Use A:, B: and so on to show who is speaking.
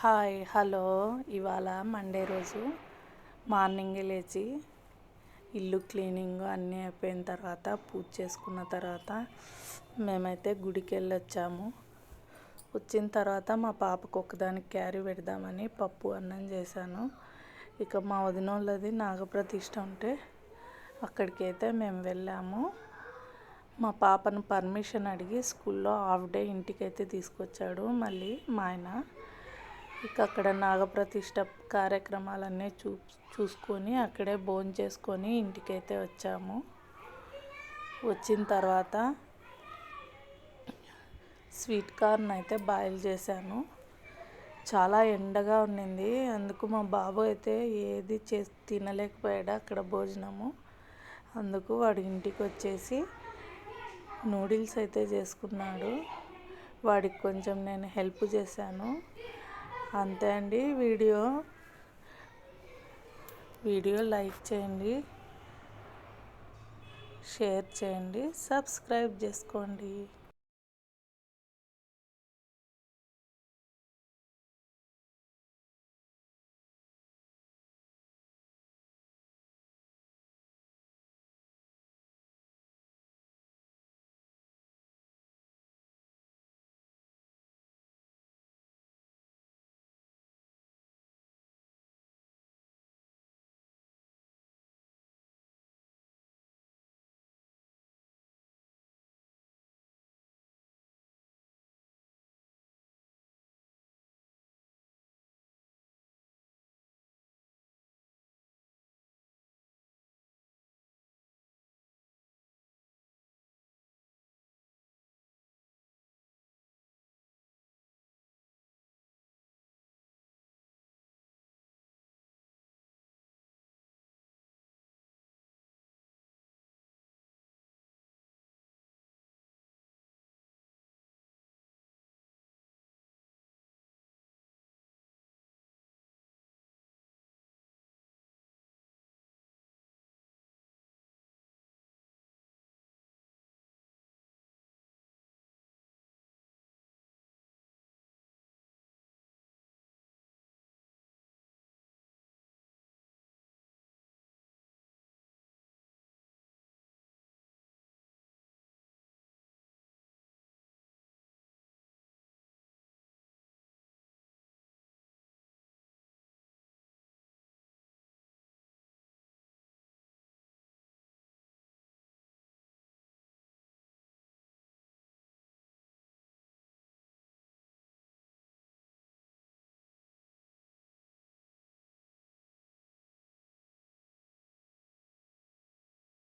A: Hi hello. ఇవాళ Monday రోజు మార్నింగే లేచి ఇల్లు క్లీనింగ్ అన్నీ అయిపోయిన తర్వాత పూజ చేసుకున్న తర్వాత మేమైతే గుడికి వెళ్ళొచ్చాము. వచ్చిన తర్వాత మా పాపకు ఒకదానికి క్యారీ పెడదామని పప్పు అన్నం చేశాను. ఇక మా వదినోళ్ళది నాగప్రతిష్ఠ ఉంటే అక్కడికైతే మేము వెళ్ళాము. మా పాపను పర్మిషన్ అడిగి స్కూల్లో హాఫ్ డే ఇంటికైతే తీసుకొచ్చాడు మళ్ళీ మా ఆయన. ఇక అక్కడ నాగప్రతిష్ఠ కార్యక్రమాలన్నీ చూసుకొని అక్కడే భోంచేసుకొని ఇంటికైతే వచ్చాము. వచ్చిన తర్వాత స్వీట్ కార్న్ అయితే బాయిల్ చేశాను. చాలా ఎండగా ఉండింది, అందుకు మా బాబు అయితే ఏది తినలేకపోయాడు అక్కడ భోజనము. అందుకు వాడు ఇంటికి వచ్చేసి నూడిల్స్ అయితే చేసుకున్నాడు. వాడికి కొంచెం నేను హెల్ప్ చేశాను. అంతే అండి. వీడియో లైక్ చేయండి, షేర్ చేయండి, సబ్స్క్రైబ్ చేసుకోండి.